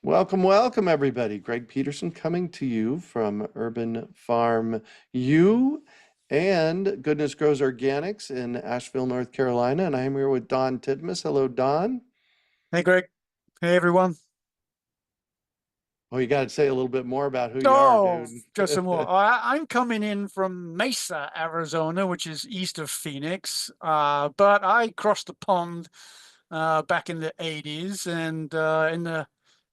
Welcome, welcome, everybody. Greg Peterson coming to you from Urban Farm U and Goodness Grows Organics in Asheville, North Carolina. And I'm here with Don Titmus. Hello, Don. Hey, Greg. Hey, everyone. Oh, you got to say a little bit more about who you are, Oh, dude. just some more. I'm coming in from Mesa, Arizona, which is east of Phoenix. But I crossed the pond back in the 80s and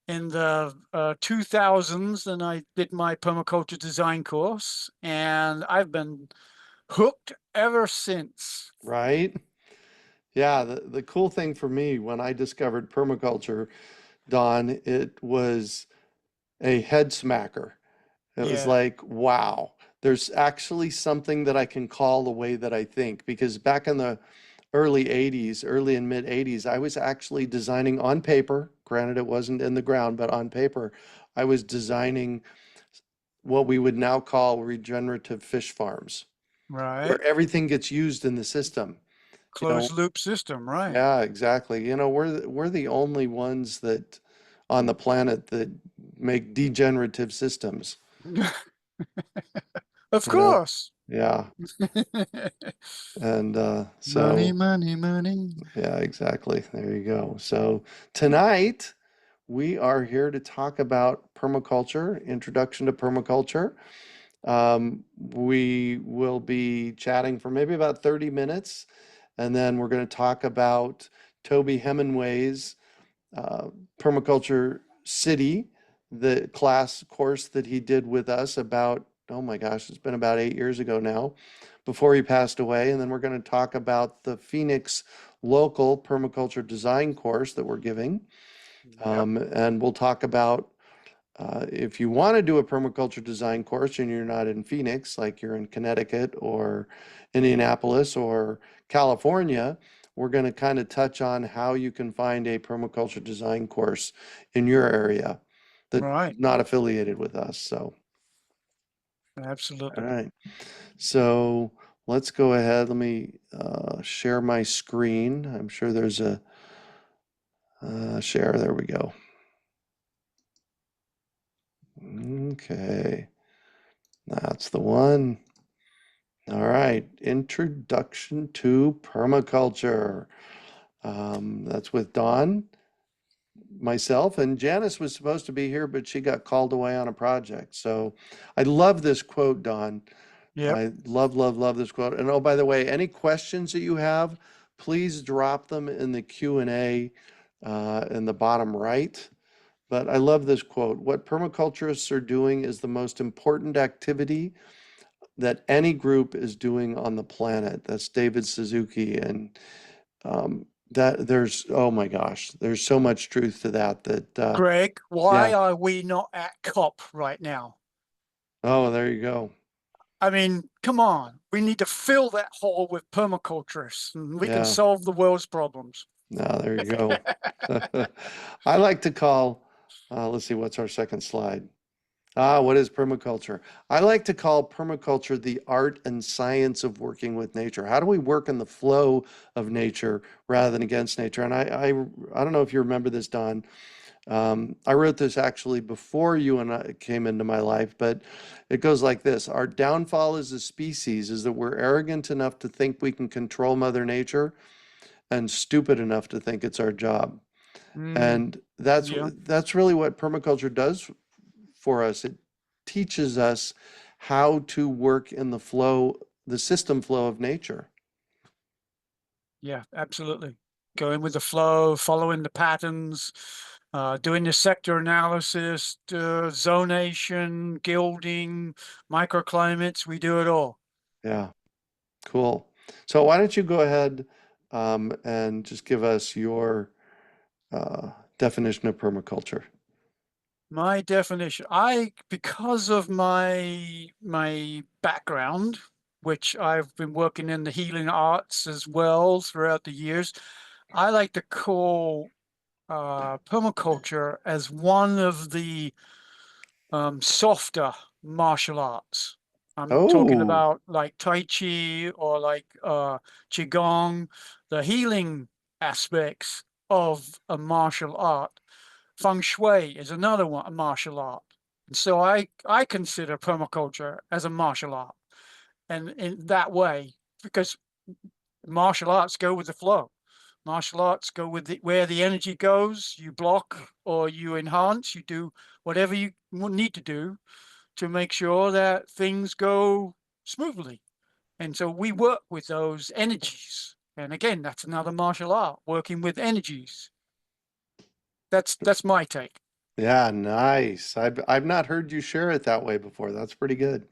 in the 2000s, and I did my permaculture design course, and I've been hooked ever since. Right? Yeah, the cool thing for me when I discovered permaculture, Don, it was a head smacker. It was Yeah. like, wow, there's actually something that I can call the way that I think. Because back in the early 80s, early and mid 80s, I was actually designing on paper. Granted, it wasn't in the ground, but on paper, I was designing what we would now call regenerative fish farms, Right. where everything gets used in the system. You know, Closed loop system, right. yeah, exactly. We're the only ones that on the planet that make degenerative systems. Of You know, course. yeah. And Money, so, money, money. yeah, exactly. There you go. So, tonight we are here to talk about permaculture, introduction to permaculture. We will be chatting for maybe about 30 minutes, and then we're going to talk about Toby Hemingway's uh, Permaculture City, the class course that he did with us about, oh my gosh, it's been about 8 years ago now, before he passed away. And then we're going to talk about the Phoenix local permaculture design course that we're giving. Yep. And we'll talk about if you want to do a permaculture design course and you're not in Phoenix, like you're in Connecticut or Indianapolis or California, we're going to kind of touch on how you can find a permaculture design course in your area that's Right. not affiliated with us. So, all Absolutely. right. So let's go ahead. Let me share my screen. I'm sure there's a share. There we go. Okay. That's the one. All right, introduction to permaculture. That's with Don, myself, and Janice was supposed to be here, but she got called away on a project. So I love this quote, Don. Yep. I love, love, love this quote. And oh, by the way, any questions that you have, please drop them in the Q&A in the bottom right. But I love this quote. What permaculturists are doing is the most important activity that any group is doing on the planet. That's David Suzuki. And that there's, oh my gosh, there's so much truth to that, Greg, why yeah. are we not at COP right now? Oh, there you go. I mean, come on. We need to fill that hole with permaculturists and we can Yeah. solve the world's problems. Now there you go. I like to call, let's see, what's our second slide? What is permaculture? I like to call permaculture the art and science of working with nature. How do we work in the flow of nature rather than against nature? And I don't know if you remember this, Don. I wrote this actually before you and I came into my life, but it goes like this. Our downfall as a species is that we're arrogant enough to think we can control Mother Nature and stupid enough to think it's our job. Mm, And that's yeah. that's really what permaculture does for us. It teaches us how to work in the flow, the system flow of nature. Yeah, absolutely. Going with the flow, following the patterns, doing the sector analysis, zonation, gilding, microclimates. We do it all. Yeah, cool. So why don't you go ahead and just give us your definition of permaculture? My definition, because of my background, which I've been working in the healing arts as well throughout the years, I like to call permaculture as one of the softer martial arts. I'm talking Oh, about like Tai Chi or like Qigong, the healing aspects of a martial art. Feng Shui is another one, a martial art. And so I consider permaculture as a martial art, and in that way, because martial arts go with the flow. Martial arts go with where the energy goes. You block or you enhance. You do whatever you need to do to make sure that things go smoothly. And so we work with those energies. And again, that's another martial art, working with energies. That's my take. Yeah, nice. I've not heard you share it that way before. That's pretty good.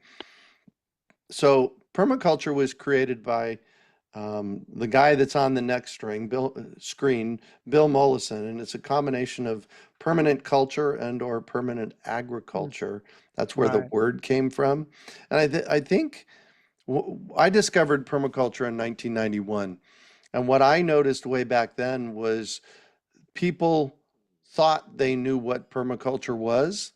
So permaculture was created by the guy that's on the next screen, Bill Mollison, and it's a combination of permanent culture and or permanent Mm, agriculture. That's where the right. word came from. And I think I discovered permaculture in 1991. And what I noticed way back then was people thought they knew what permaculture was.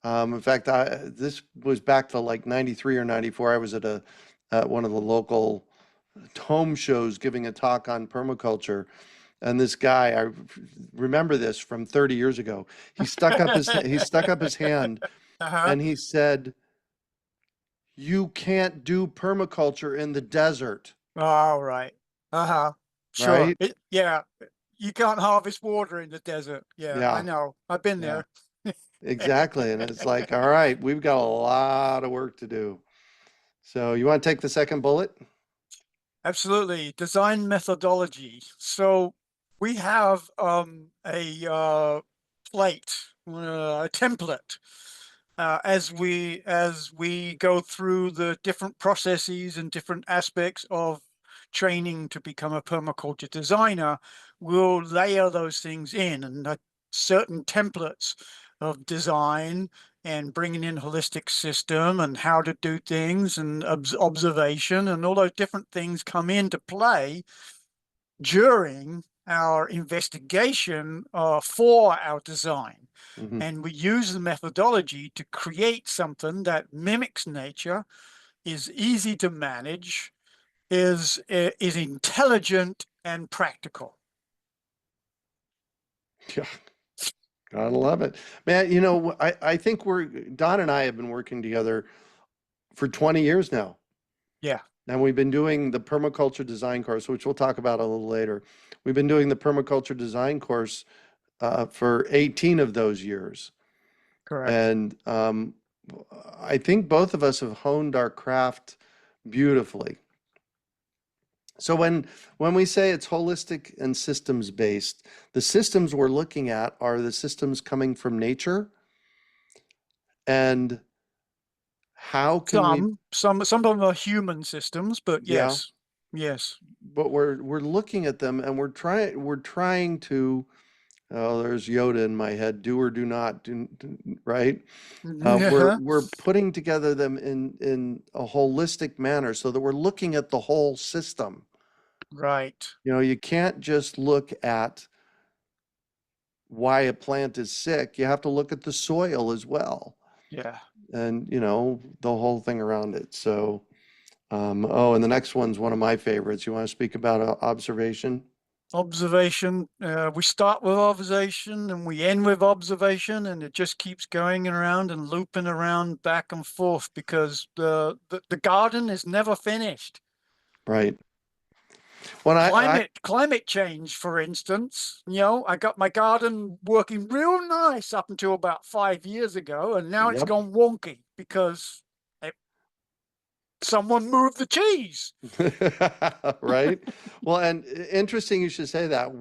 In fact, this was back to like 93 or 94. I was at one of the local home shows giving a talk on permaculture. And this guy, I remember this from 30 years ago. He stuck up his hand Uh-huh. and he said, "You can't do permaculture in the desert," All right. Uh-huh. Sure. right? Yeah. You can't harvest water in the desert. Yeah, I Yeah, know. I've been yeah, there. exactly. And it's like, all right, we've got a lot of work to do. So you want to take the second bullet? Absolutely. Design methodology. So we have a plate, a template, as we go through the different processes and different aspects of training to become a permaculture designer. We'll layer those things in, and certain templates of design and bringing in holistic system and how to do things and observation and all those different things come into play during our investigation for our design. Hmm. And we use the methodology to create something that mimics nature, is easy to manage, is intelligent and practical. Yeah, gotta love it. Man, I think Don and I have been working together for 20 years now. Yeah, And we've been doing the permaculture design course, which we'll talk about a little later. We've been doing the permaculture design course for 18 of those years. correct. And I think both of us have honed our craft beautifully. So when we say it's holistic and systems based, the systems we're looking at are the systems coming from nature, and how can we, Some of them are human systems, but yeah, yes, yes. but we're looking at them and we're trying to, oh, there's Yoda in my head, do or do not right? We're putting together them in a holistic manner so that we're looking at the whole system. Right. You can't just look at why a plant is sick. You have to look at the soil as well, Yeah. and the whole thing around it. So, oh, and the next one's one of my favorites. You want to speak about observation? Observation. We start with observation and we end with observation, and it just keeps going around and looping around back and forth because the garden is never finished. Right. When I Climate change, for instance, I got my garden working real nice up until about 5 years ago, and now it's yep. gone wonky because it, someone moved the cheese. Right. Well, and interesting you should say that.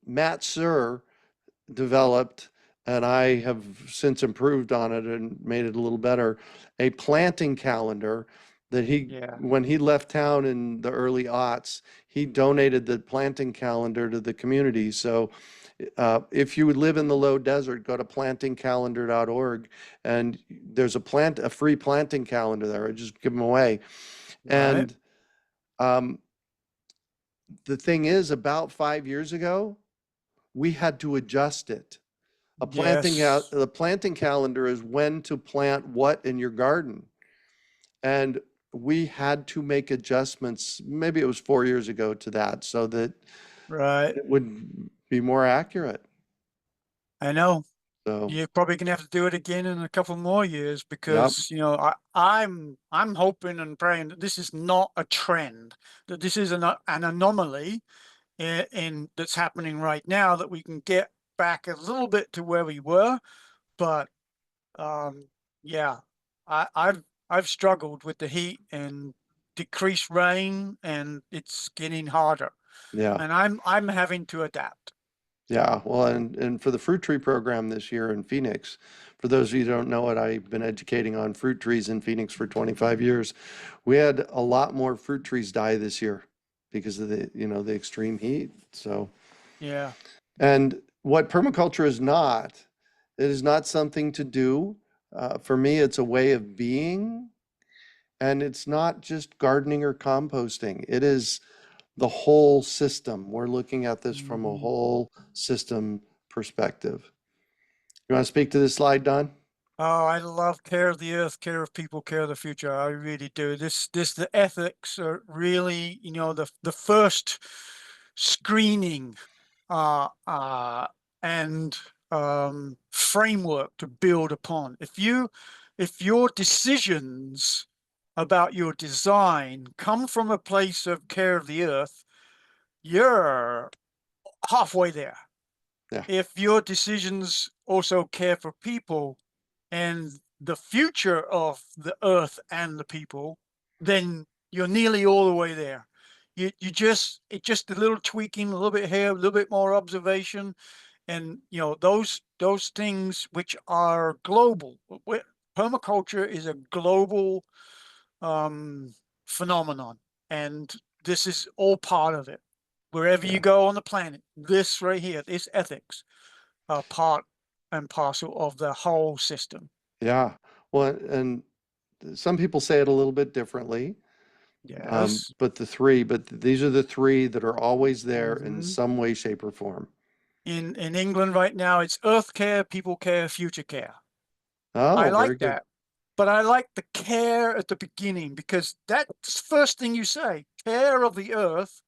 Matt Sir developed, and I have since improved on it and made it a little better, a planting calendar that Yeah. when he left town in the early aughts, he donated the planting calendar to the community. So if you live in the low desert, go to plantingcalendar.org, and there's a free planting calendar there. I just give them away. Right. And um, the thing is, about 5 years ago, we had to adjust it. Yes. The planting calendar is when to plant what in your garden. And we had to make adjustments. Maybe it was 4 years ago to that, so that Right. It would be more accurate. I know. So, You're probably gonna have to do it again in a couple more years yep, because, I'm hoping and praying that this is not a trend, that this is an anomaly in that's happening right now, that we can get back a little bit to where we were. But um, yeah, I've struggled with the heat and decreased rain, and it's getting harder, yeah. and I'm having to adapt. Yeah, well, and for the fruit tree program this year in Phoenix, for those of you who don't know it, I've been educating on fruit trees in Phoenix for 25 years. We had a lot more fruit trees die this year because of the extreme heat. So, Yeah. and what permaculture is not, it is not something to do. For me, it's a way of being, and it's not just gardening or composting. It is the whole system. We're looking at this from a Mhm. whole system perspective. You want to speak to this slide, Don? Oh, I love care of the earth, care of people, care of the future. I really do. The ethics are really, the first screening, uh, uh, and framework to build upon. If your decisions about your design come from a place of care of the earth, you're halfway there. Yeah, If your decisions also care for people and the future of the earth and the people, then you're nearly all the way there. It's just a little tweaking, a little bit here, a little bit more observation, and those things which are global. Permaculture is a global um, phenomenon, and this is all part of it. Wherever you yeah, go on the planet, this right here, this ethics, are part and parcel of the whole system. yeah. Well, and some people say it a little bit differently, Yes. but these are the three that are always there in Hmm. some way, shape, or form. In England right now, it's earth care, people care, future care. I Oh, like very good. that, but I like the care at the beginning because that's first thing you say: care of the earth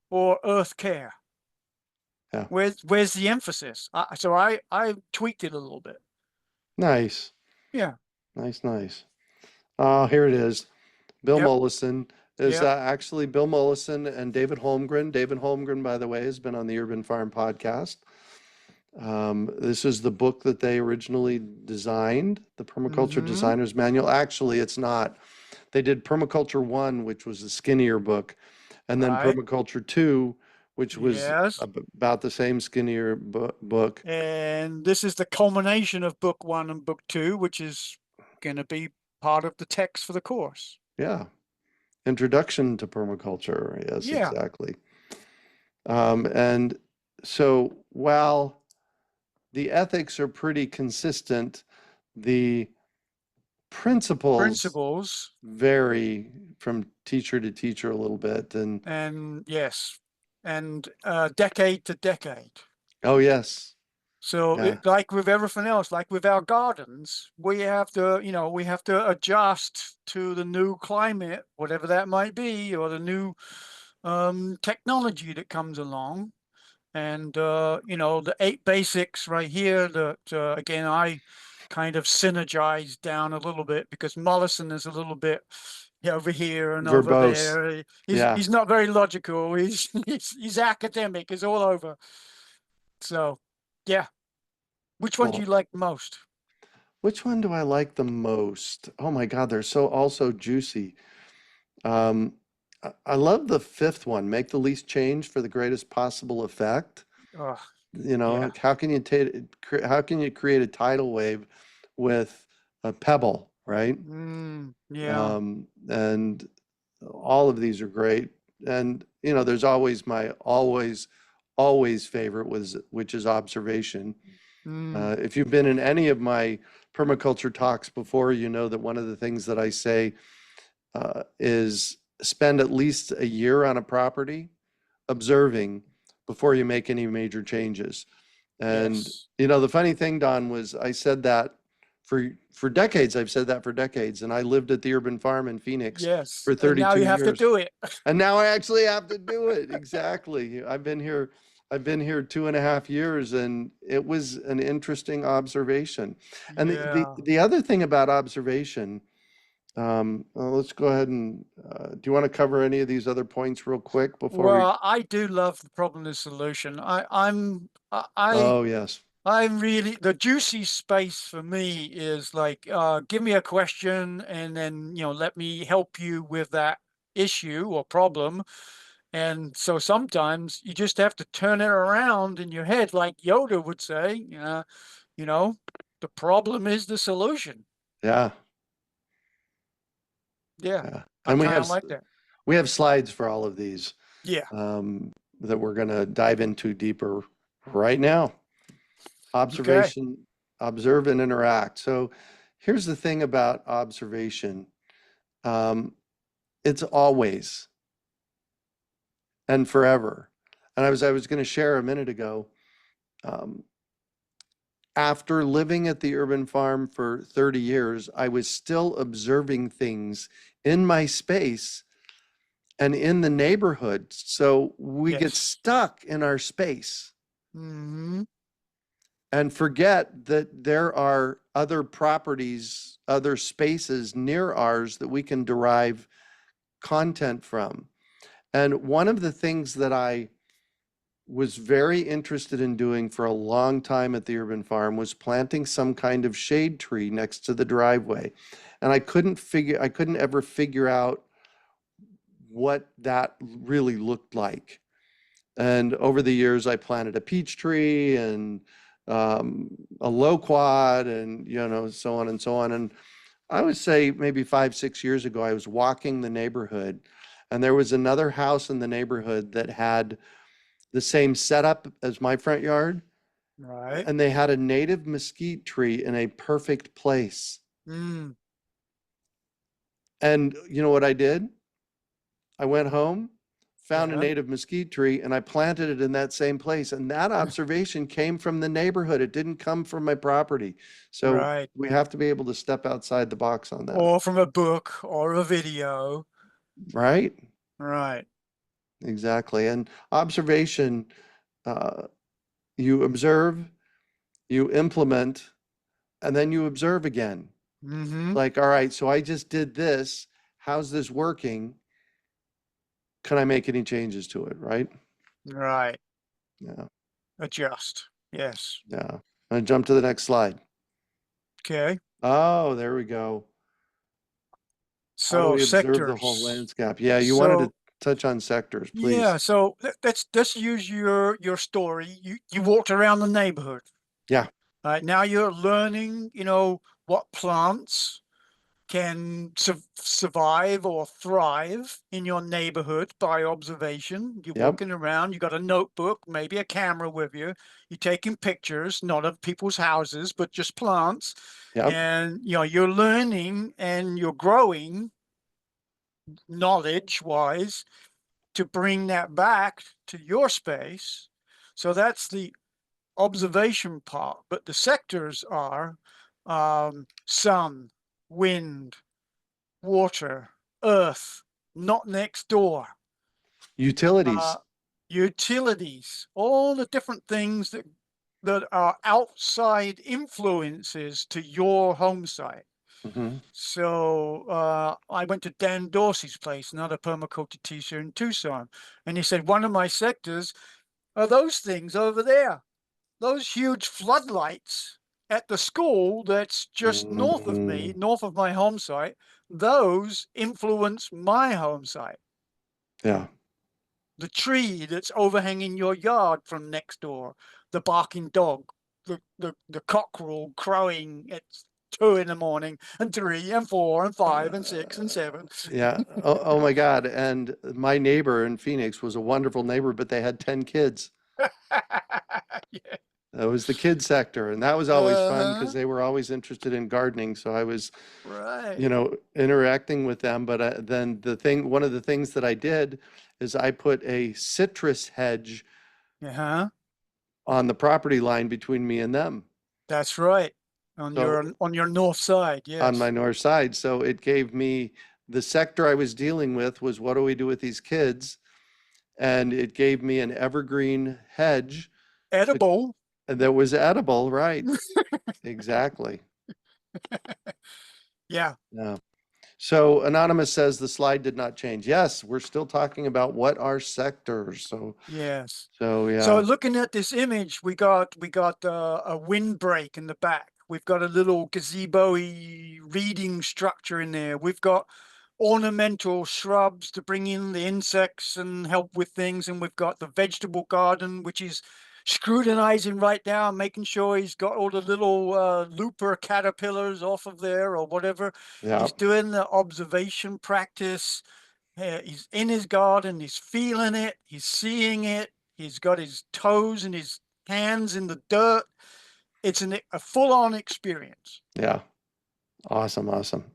or earth care. Yeah, Where's the emphasis? So I tweaked it a little bit. nice, Yeah. nice, nice. Oh, here it is. Bill Yep. Mollison is Yep. actually Bill Mollison and David Holmgren. David Holmgren, by the way, has been on the Urban Farm podcast. This is the book that they originally designed, the Permaculture Hmm. Designer's Manual. Actually, it's not. They did Permaculture 1, which was a skinnier book, and then Right. Permaculture 2, which was Yes. about the same skinnier book. And this is the culmination of book one and book two, which is going to be part of the text for the course. Yeah. Introduction to Permaculture. Yes, Yeah. exactly. And so while the ethics are pretty consistent, the principles Principles. vary from teacher to teacher a little bit. And And yes, and decade to decade. oh, yes. So Yeah. like with everything else, like with our gardens, we have to adjust to the new climate, whatever that might be, or the new technology that comes along. And the eight basics right here that again I kind of synergized down a little bit because Mollison is a little bit over here and over Verbose. there. Yeah. He's not very logical. He's academic. He's all over. So yeah, which one do you Well, like most? which one do I like the most? Oh my God, they're so also juicy. Um, I love the fifth one, make the least change for the greatest possible effect. Oh, yeah. Like, how can you create a tidal wave with a pebble, right? Yeah. And all of these are great. And there's always my always favorite which is observation. Mm, If you've been in any of my permaculture talks before, you know that one of the things that I say is spend at least a year on a property observing before you make any major changes. And yes. the funny thing, Don, was I said that for decades. I've said that for decades, and I lived at the urban farm in Phoenix Yes. for And now 32 you have to years. do it. And now I actually have to do it. Exactly. I've been here 2.5 years, and it was an interesting observation. And Yeah. the other thing about observation, well, let's go ahead and, do you want to cover any of these other points real quick before we? Well, I do love the problem and solution. Oh, yes. I'm really the juicy space for me is like give me a question and then let me help you with that issue or problem. And so sometimes you just have to turn it around in your head, like Yoda would say, you know, the problem is the solution. Yeah. Yeah, Yeah. I And kind of like that. we have slides for all of these, Yeah. um, that we're going to dive into deeper right now. Okay. Observation, observe and interact. So here's the thing about observation. Um, it's always and forever. And I was going to share a minute ago, um, after living at the urban farm for 30 years, I was still observing things in my space and in the neighborhood. So we get Yes. stuck in our space Hmm. and forget that there are other properties, other spaces near ours that we can derive content from. And one of the things that I was very interested in doing for a long time at the urban farm was planting some kind of shade tree next to the driveway. And I couldn't ever figure out what that really looked like. And over the years, I planted a peach tree and, a loquat and, so on and so on. And I would say maybe 5, 6 years ago, I was walking the neighborhood, and there was another house in the neighborhood that had the same setup as my front yard, Right. and they had a native mesquite tree in a perfect place. Mm. And you know what I did? I went home, found a Yeah. native mesquite tree, and I planted it in that same place. And that observation came from the neighborhood. It didn't come from my property. So Right. we have to be able to step outside the box on that, Or from a book or a video. right? Right. Exactly. And observation, uh, you observe, you implement, and then you observe again. Hmm. Like, all right, so I just did this. How's this working? Can I make any changes to it? Right? Right. Yeah. Adjust. Yes. Yeah. And jump to the next slide. Okay. Oh, there we go. How do So we observe the whole sectors. landscape? Yeah, you wanted to So touch on sectors, yeah, please. so let's use your story. You walked around the neighborhood. Yeah. Right now you're learning, what plants can survive or thrive in your neighborhood by observation. You're Yep. walking around, you got a notebook, maybe a camera with you. You're taking pictures, not of people's houses, but just plants. Yep. And you're learning and you're growing knowledge wise to bring that back to your space. So that's the observation part. But the sectors are sun, wind, water, earth, not next door, uh, Utilities. utilities, all the different things that are outside influences to your home site. Hmm. So I went to Dan Dorsey's place, another permaculture teacher in Tucson, and he said one of my sectors are those things over there, those huge floodlights at the school that's just north of me, Mm, north of my home site. Those influence my home site. yeah. The tree that's overhanging your yard from next door, the barking dog, the cockerel crowing at 2 in the morning and 3 and 4 and 5 and 6 and 7. Yeah. Oh my God. And my neighbor in Phoenix was a wonderful neighbor, but they had 10 kids. Yeah. That was the kid sector. And that was always fun because Uh-huh. they were always interested in gardening. So I was, Right. interacting with them. But then one of the things that I did is I put a citrus hedge Uh-huh. on the property line between me and them. That's right. So on your north side, on my yes. north side. So it gave me the sector I was dealing with was what do we do with these kids? And it gave me an evergreen hedge to, Edible. that was edible, right? Exactly. Yeah. Yeah. So Anonymous says the slide did not change. Yes, we're still talking about what are sectors. Yes. So So yeah, looking at this image, we got a windbreak in the back. We've got a little gazebo-y reading structure in there. We've got ornamental shrubs to bring in the insects and help with things. And we've got the vegetable garden, which is scrutinizing right now, making sure he's got all the little looper caterpillars off of there or whatever. yeah, He's doing the observation practice. He's in his garden, he's feeling it, he's seeing it, he's got his toes and his hands in the dirt. It's a full-on experience. yeah. Awesome, awesome.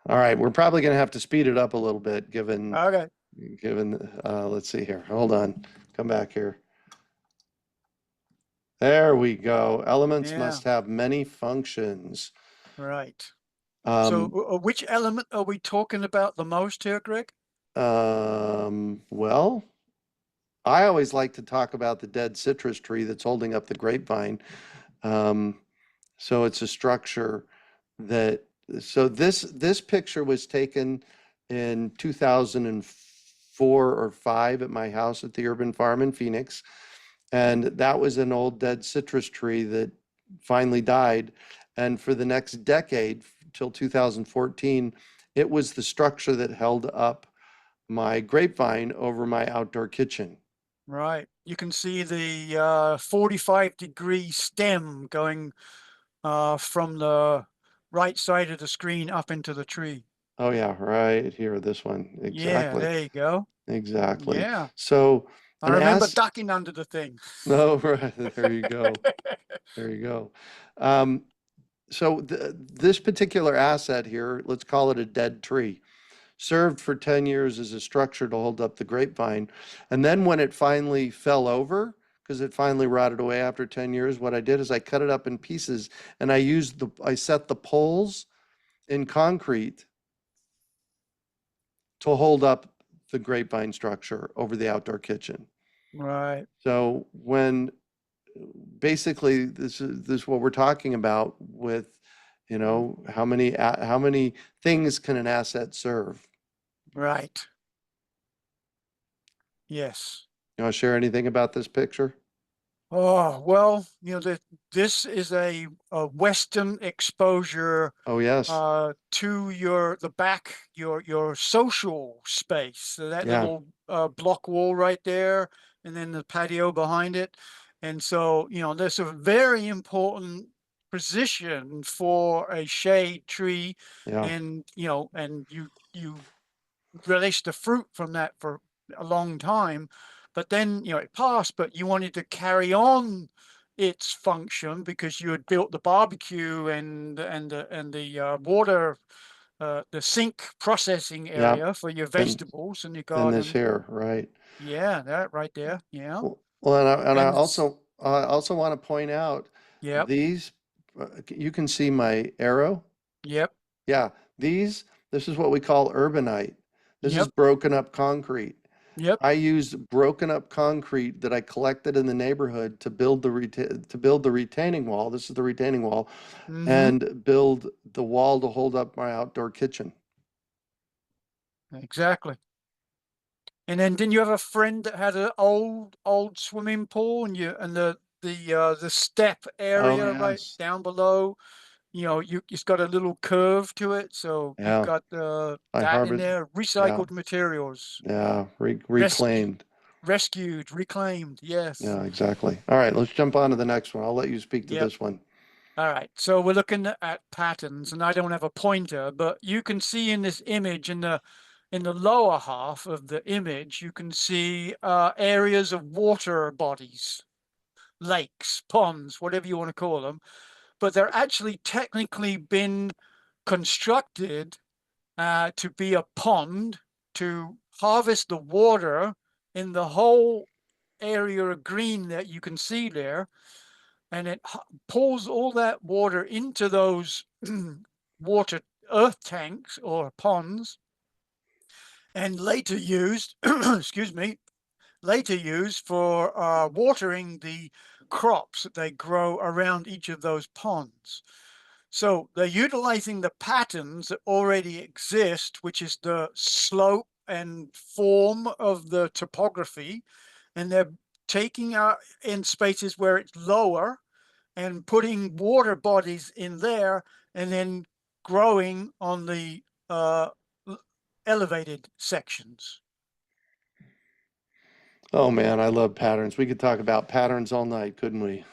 All right, we're probably going to have to speed it up a little bit Okay. given let's see here. Hold on. Come back here. There we go. Elements Yeah, must have many functions. right. So Um, which element are we talking about the most here, Greg? well, I always like to talk about the dead citrus tree that's holding up the grapevine. Um, so it's a structure that, so this picture was taken in 2004 or 5 at my house at the urban farm in Phoenix. And that was an old dead citrus tree that finally died. And for the next decade, till 2014, it was the structure that held up my grapevine over my outdoor kitchen. Right. You can see the 45-degree stem going from the right side of the screen up into the tree. Oh yeah, right here, this one. Yeah, Exactly. there you go. Exactly. Yeah. So I an remember ass, ducking under the thing. no, right, there you go. There you go. Um, so this particular asset here, let's call it a dead tree, served for 10 years as a structure to hold up the grapevine. And then when it finally fell over, because it finally rotted away after 10 years, what I did is I cut it up in pieces and I set the poles in concrete to hold up the grapevine structure over the outdoor kitchen. Right. So when basically this is what we're talking about with, how many things can an asset serve? Right. Yes. You want to share anything about this picture? Oh, well, this is a Western exposure Oh, yes. to the back, your social space. So that Yeah. little block wall right there, and then the patio behind it. And so, there's a very important position for a shade tree, Yeah. and you released the fruit from that for a long time, but then it passed, but you wanted to carry on its function because you had built the barbecue and the water, the sink processing Yeah. area for your And vegetables and your and this garden. here, right? Yeah, that right there. Yeah. Well, and I And also want to point out yep, these. You can see my arrow. yep, Yeah, this is what we call urbanite. This is yep, broken up concrete. yep. I used broken up concrete that I collected in the neighborhood to build to build the retaining wall. This is the retaining wall, Mm-hmm. and build the wall to hold up my outdoor kitchen. Exactly. And then didn't you have a friend that had an old swimming pool, and the step Oh, area right yes. down below, it's got a little curve to it, so you've Yeah, got I that in harvest. there, Yeah, recycled materials, yeah, rescued, reclaimed. reclaimed. Yes. Yeah, exactly. All right, let's jump on to the next one. I'll let you speak to Yep. this one. All right. So we're looking at patterns, and I don't have a pointer, but you can see in this image in the lower half of the image, you can see areas of water bodies, lakes, ponds, whatever you want to call them, but they're actually technically been constructed to be a pond to harvest the water in the whole area of green that you can see there. and it pulls all that water into those water earth tanks or ponds, and later used, excuse me, later used for watering the crops that they grow around each of those ponds. So they're utilizing the patterns that already exist, which is the slope and form of the topography, and they're taking out in spaces where it's lower and putting water bodies in there, and then growing on the elevated sections. Oh man, I love patterns. We could talk about patterns all night, couldn't we?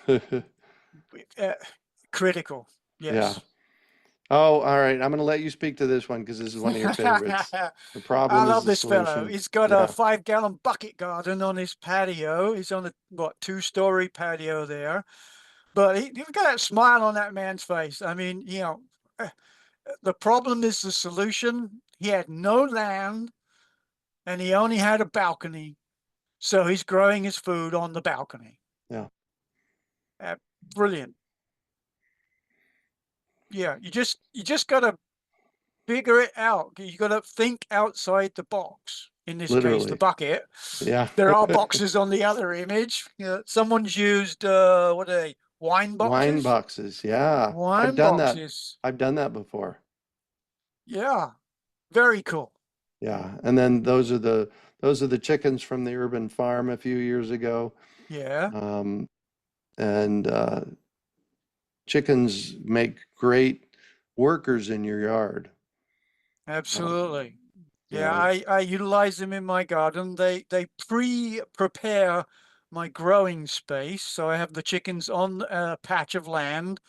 Uh, Critical, Yeah. yes. Oh, all right. I'm going to let you speak to this one because this is one of your favorites. The I problem is love the this fellow. solution. He's got a Yeah. 5-gallon bucket garden on his patio. He's on a, what, 2-story patio there. But you've got that smile on that man's face. I mean, the problem is the solution. He had no land and he only had a balcony. So he's growing his food on the balcony. Yeah. Uh, Brilliant. Yeah, you just got to figure it out. You got to think outside the box. In this case, the Literally. bucket. Yeah. There are boxes on the other image. Someone's used what are they? Wine Wine boxes? boxes. Yeah. I've Wine done that. boxes. I've done that before. Yeah, very cool. Yeah. And then those are the chickens from the urban farm a few years ago. Yeah, Um, and chickens make great workers in your yard. Um, absolutely. you Yeah, know, I utilize them in my garden. They pre-prepare my growing space. So I have the chickens on a patch of land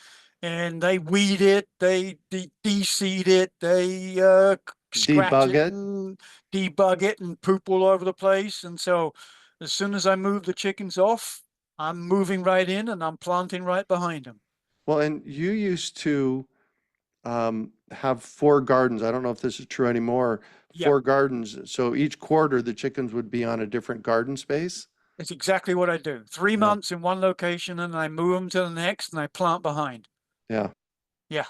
and they weed it, they de-seed it, they scratch debug it it. and debug it and poop all over the place. And so as soon as I move the chickens off, I'm moving right in and I'm planting right behind them. Well, and you used to have four gardens. I don't know if this is true anymore. Yeah, Four gardens. So each quarter, the chickens would be on a different garden space. it's exactly what I do. Three Yeah. months in one location and I move them to the next and I plant behind. Yeah. Yeah,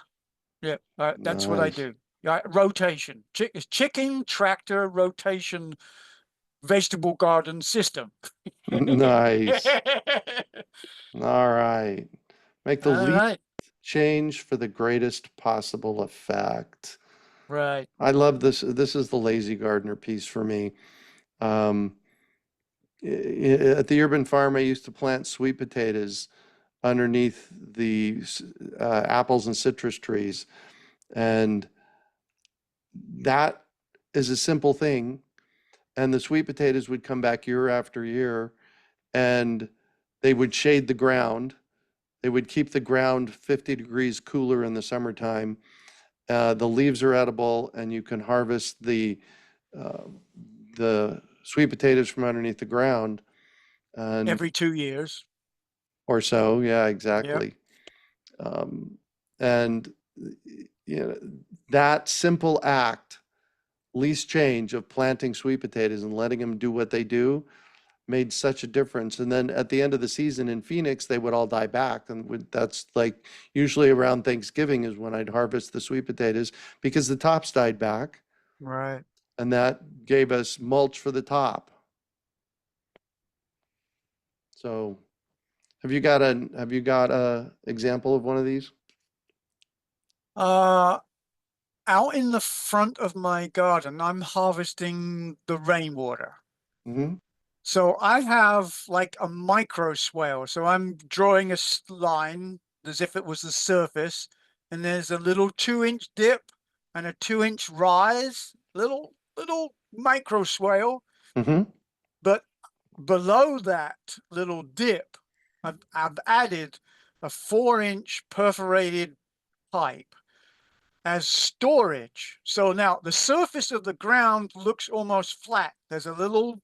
yeah, that's what I Nice. do. Yeah, rotation, chicken tractor rotation vegetable garden system. Nice. All right. Make the All least right, change for the greatest possible effect. right. I love this. This is the lazy gardener piece for me. Um, at the urban farm, I used to plant sweet potatoes underneath the apples and citrus trees. And that is a simple thing. And the sweet potatoes would come back year after year and they would shade the ground. They would keep the ground 50 degrees cooler in the summertime. The leaves are edible and you can harvest uh, the sweet potatoes from underneath the ground and Every 2 years. or so. Yeah, Yep. exactly. Um, and you know, that simple act, least change of planting sweet potatoes and letting them do what they do made such a difference. And then at the end of the season in Phoenix, they would all die back. And that's like usually around Thanksgiving is when I'd harvest the sweet potatoes because the tops died back Right. and that gave us mulch for the top. So have you got a example of one of these? Uh, Out in the front of my garden, I'm harvesting the rainwater. Hmm. So I have like a micro swale. So I'm drawing a line as if it was the surface, and there's a little 2-inch dip and a 2-inch rise, little micro swale. Hmm. But below that little dip, I've added a 4-inch perforated pipe as storage. So now the surface of the ground looks almost flat. There's a little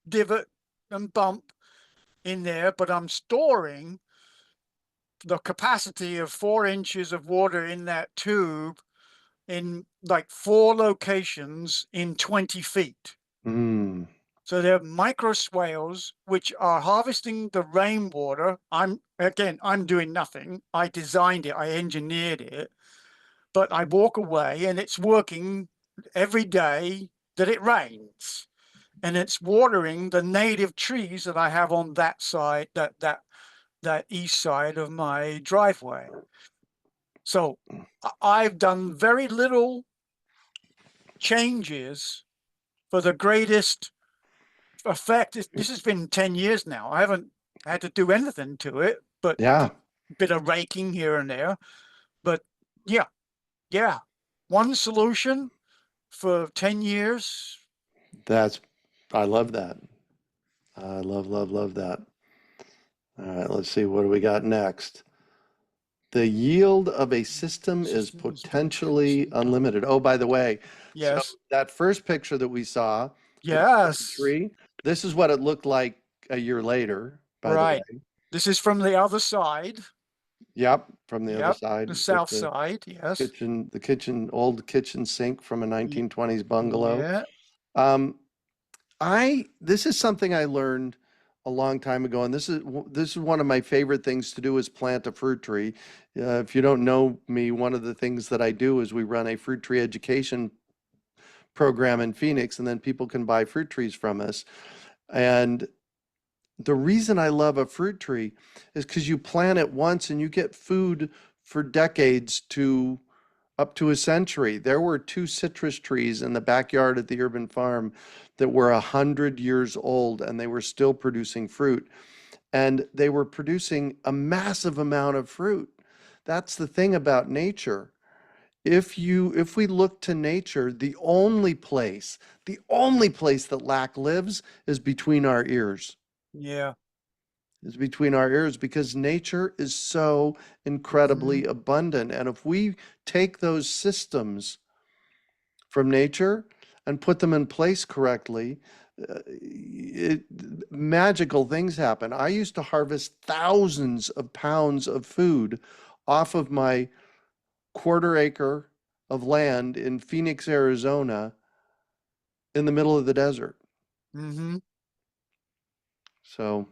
divot and bump in there, but I'm storing the capacity of 4 inches of water in that tube in like 4 locations in 20 feet. Mm. So they're micro swales which are harvesting the rainwater. I'm doing nothing. I designed it, I engineered it, but I walk away and it's working every day that it rains. And it's watering the native trees that I have on that side, that east side of my driveway. So I've done very little changes for the greatest effect. This has been 10 years now. I haven't had to do anything to it, but Yeah, bit of raking here and there. But yeah, yeah. One solution for 10 years. that's, I love that. I love, love, love that. All right, let's see, what do we got next? The yield of a system is potentially unlimited. Oh, by the way, so Yes. that first picture that we saw with the Yes. tree, this is what it looked like a year later, by the Right. way. This is from the other side. Yep, from the other Yep. The side with south side. Yes. old kitchen sink from a 1920s bungalow. Yeah. Um, this is something I learned a long time ago, and this is one of my favorite things to do is plant a fruit tree. If you don't know me, one of the things that I do is we run a fruit tree education program in Phoenix, and then people can buy fruit trees from us. And the reason I love a fruit tree is because you plant it once and you get food for decades to up to a century. There were two citrus trees in the backyard at the urban farm that were 100 years old and they were still producing fruit. And they were producing a massive amount of fruit. That's the thing about nature. If we look to nature, the only place that lack lives is between our ears. Yeah. Is between our ears because nature is so incredibly Mhm. abundant. And if we take those systems from nature and put them in place correctly, magical things happen. I used to harvest thousands of pounds of food off of my quarter acre of land in Phoenix, Arizona, in the middle of the desert. Mhm. So,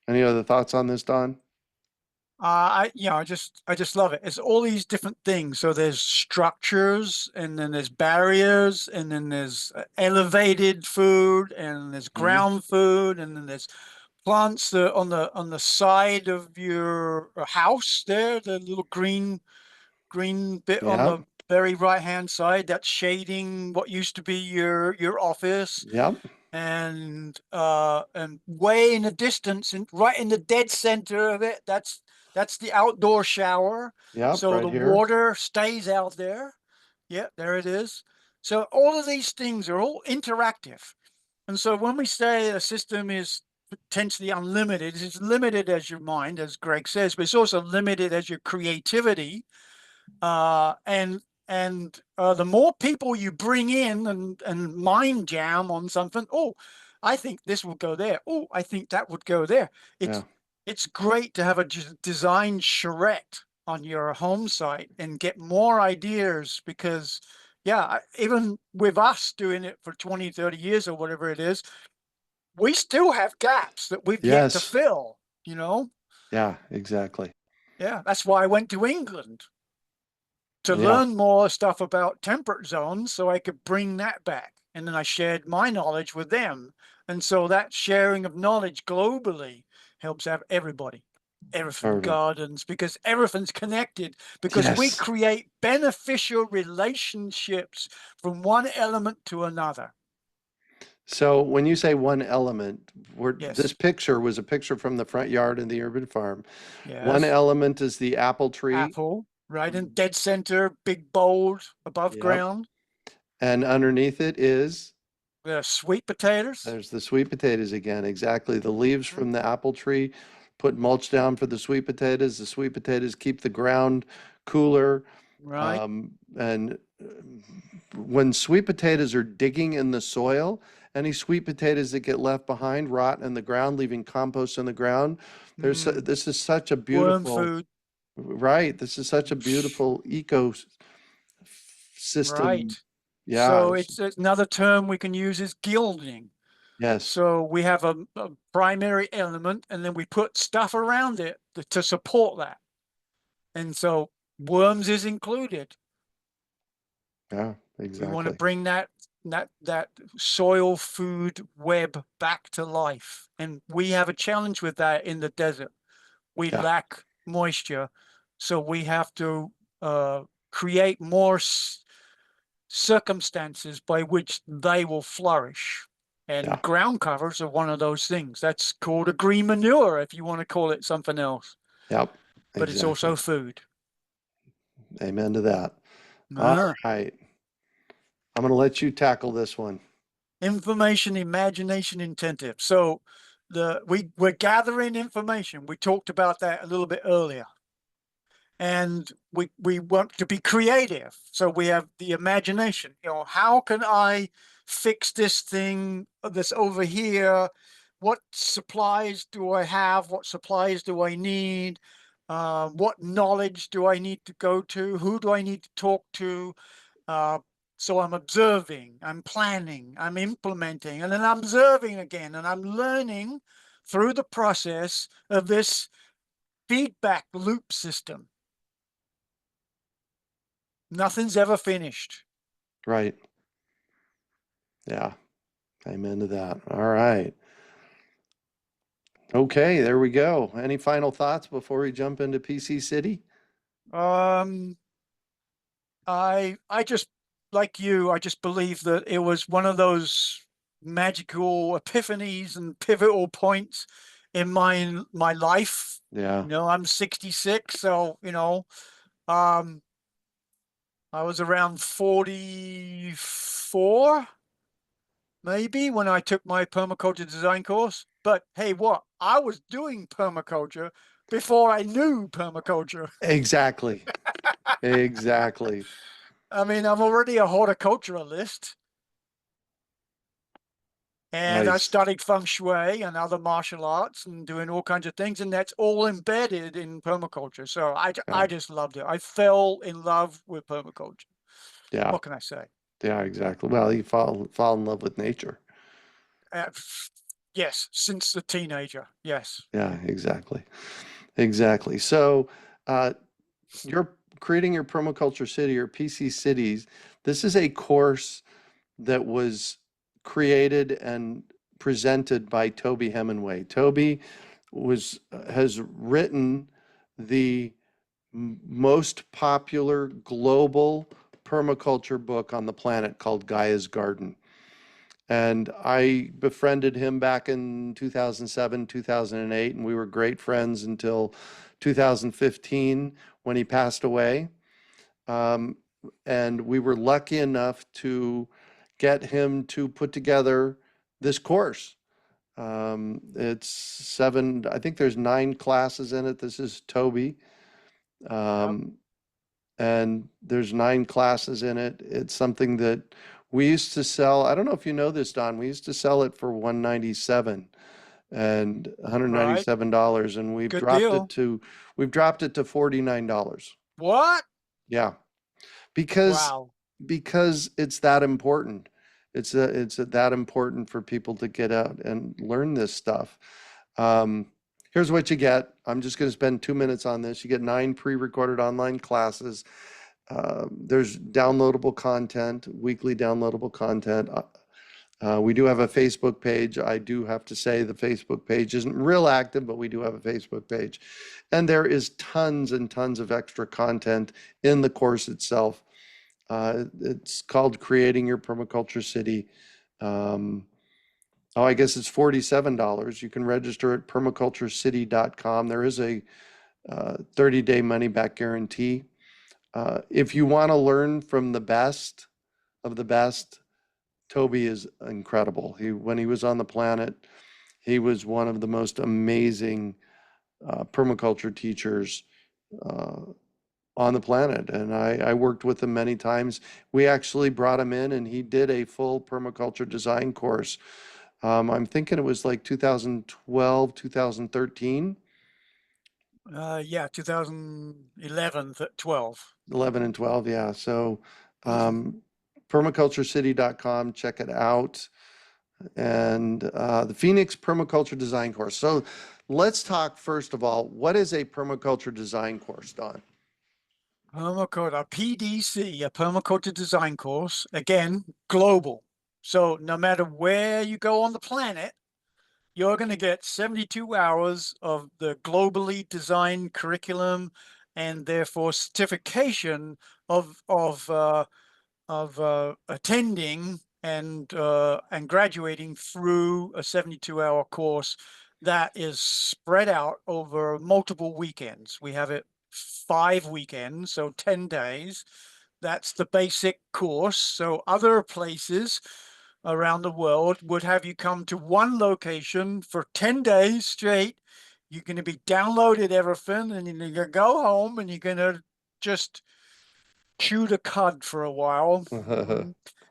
any other thoughts on this, Don? I just love it. It's all these different things. So there's structures, and then there's barriers, and then there's elevated food, and there's Mhm. ground food, and then there's plants on the side of your house there, the little green bit on Yep, the very right hand side, that's shading what used to be your office. yep, And way in the distance and right in the dead center of it, that's the outdoor shower. yep, So right the here. water stays out there. Yeah, there it is. So all of these things are all interactive. And so when we say a system is potentially unlimited, it's limited as your mind, as Greg says, but it's also limited as your creativity. And the more people you bring in and mind jam on something, oh, I think this will go there. Oh, I think that would go there. Yeah. It's great to have a design charrette on your home site and get more ideas because yeah, even with us doing it for 20, 30 years or whatever it is, we still have gaps that we've yet to Yes. fill, you know? Yeah, exactly. Yeah, that's why I went to England to Yeah. learn more stuff about temperate zones so I could bring that back. And then I shared my knowledge with them. And so that sharing of knowledge globally helps have everything Perfect. gardens, because everything's connected, because we Yes. create beneficial relationships from one element to another. So when you say one element, this Yes. picture was a picture from the front yard in the urban farm. One Yes. element is the apple tree. Apple, right in dead center, big bold above Yep. ground. And underneath it is, The sweet potatoes. there's the sweet potatoes again. Exactly. The leaves Mhm. from the apple tree put mulch down for the sweet potatoes. The sweet potatoes keep the ground cooler. Right. And when sweet potatoes are digging in the soil, any sweet potatoes that get left behind rot in the ground, leaving compost in the ground. Mm, This is such a worm beautiful, food. right? This is such a beautiful ecosystem, Right. Yeah. So it's another term we can use is gilding. Yes. So we have a primary element, and then we put stuff around it to support that. And so worms is included. Yeah, We want to exactly. bring that soil food web back to life. And we have a challenge with that in the desert. We Yeah. lack moisture, so we have to create more circumstances by which they will flourish. Yeah. And ground covers are one of those things. That's called a green manure, if you want to call it something else, Yep. but it's Exactly. also food. Amen to that. All Uh, right. I'm going to let you tackle this one. Information, imagination, intentive. So we're gathering information. We talked about that a little bit earlier. And we want to be creative. So we have the imagination. How can I fix this thing that's over here? What supplies do I have? What supplies do I need? What knowledge do I need to go to? Who do I need to talk to? Uh, so I'm observing, I'm planning, I'm implementing, and then I'm observing again, and I'm learning through the process of this feedback loop system. Nothing's ever finished. Right. Yeah. Amen to that. All right. Okay, there we go. Any final thoughts before we jump into PC City? Um, I just like you, I just believe that it was one of those magical epiphanies and pivotal points in my life. Yeah. I'm 66, so um, I was around 44 maybe when I took my permaculture design course. But hey, what? I was doing permaculture before I knew permaculture. Exactly. Exactly. I mean, I'm already a horticulturalist, and I Nice. studied feng shui and other martial arts and doing all kinds of things, and that's all embedded in permaculture. So Yeah. I just loved it. I fell in love with permaculture. Yeah. What can I say? Yeah, exactly. Well, you fall in love with nature. Uh, yes, since a teenager. Yes. Yeah, exactly. Exactly. So, uh, you're creating your permaculture city or PC cities. This is a course that was created and presented by Toby Hemingway. Toby has written the most popular global permaculture book on the planet called Gaia's Garden. And I befriended him back in 2007, 2008, and we were great friends until 2015 when he passed away. Um, and we were lucky enough to get him to put together this course. It's seven, I think there's 9 classes in it. This is Toby. Yep. Um, and there's 9 classes in it. It's something that we used to sell. I don't know if you know this, Don. We used to sell it for 197 and Right. $197, and Good deal. we've dropped it to $49. What? Yeah, because Wow. it's that important. It's that important for people to get out and learn this stuff. Um, Here's what you get. I'm just going to spend 2 minutes on this. You get 9 pre-recorded online classes. There's downloadable content, weekly downloadable content. We do have a Facebook page. I do have to say the Facebook page isn't real active, but we do have a Facebook page. And there is tons and tons of extra content in the course itself. It's called Creating Your Permaculture City. Um, I guess it's $47. You can register at permaculturecity.com. There is a 30-day money back guarantee. If you want to learn from the best of the best, Toby is incredible. When he was on the planet, he was one of the most amazing permaculture teachers uh, on the planet. And I worked with him many times. We actually brought him in and he did a full permaculture design course. I'm thinking it was like 2012, 2013, Yeah, 2011, 12. 11 and 12. Yeah. So, Mhm. um, permaculturecity.com. Check it out. And the Phoenix Permaculture Design Course. So let's talk first of all, what is a permaculture design course, Don? Permaculture, a PDC, a permaculture design course, again, global. So no matter where you go on the planet, you're going to get 72 hours of the globally designed curriculum and therefore certification of attending and graduating through a 72-hour course that is spread out over multiple weekends. We have it 5 weekends, so 10 days. That's the basic course. So other places around the world would have you come to one location for 10 days straight. You're going to be downloaded everything, and you're going to go home and you're going to just chew the cud for a while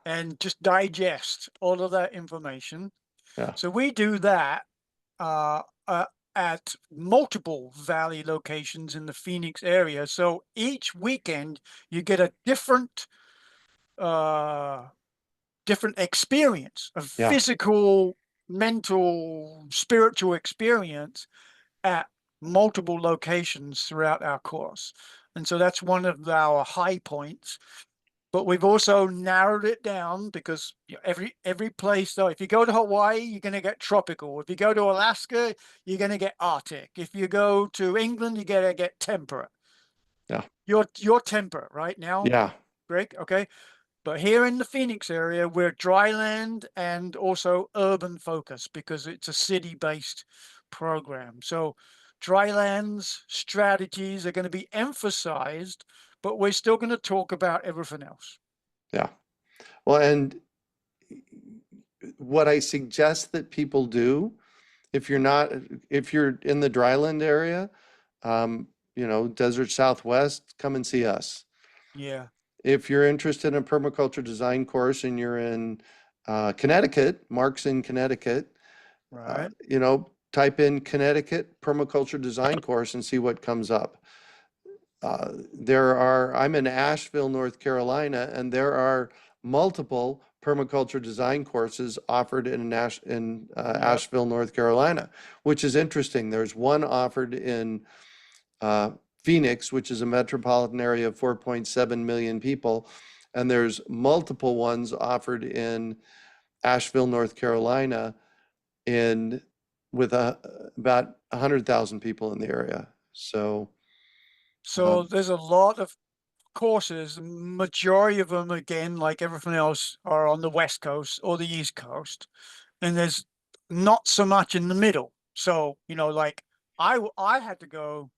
and just digest all of that information. Yeah. So we do that at multiple Valley locations in the Phoenix area. So each weekend you get a different experience, a Yeah. physical, mental, spiritual experience at multiple locations throughout our course. And so that's one of our high points. But we've also narrowed it down because every place, though, if you go to Hawaii, you're going to get tropical. If you go to Alaska, you're going to get Arctic. If you go to England, you're going to get temperate. Yeah. Your temperate right now, Yeah. Greg. Okay. But here in the Phoenix area, we're dryland and also urban focused because it's a city-based program. So drylands strategies are going to be emphasized, but we're still going to talk about everything else. Yeah. Well, and what I suggest that people do, if you're in the dryland area, Desert Southwest, come and see us. Yeah. If you're interested in a permaculture design course and you're in Connecticut, Mark's in Connecticut, Right. type in Connecticut permaculture design course and see what comes up. I'm in Asheville, North Carolina, and there are multiple permaculture design courses offered in Asheville, North Carolina, which is interesting. There's one offered in Phoenix, which is a metropolitan area of 4.7 million people, and there's multiple ones offered in Asheville, North Carolina, with about 100,000 people in the area. So there's a lot of courses. The majority of them, again, like everything else, are on the West Coast or the East Coast, and there's not so much in the middle. So, like I had to go.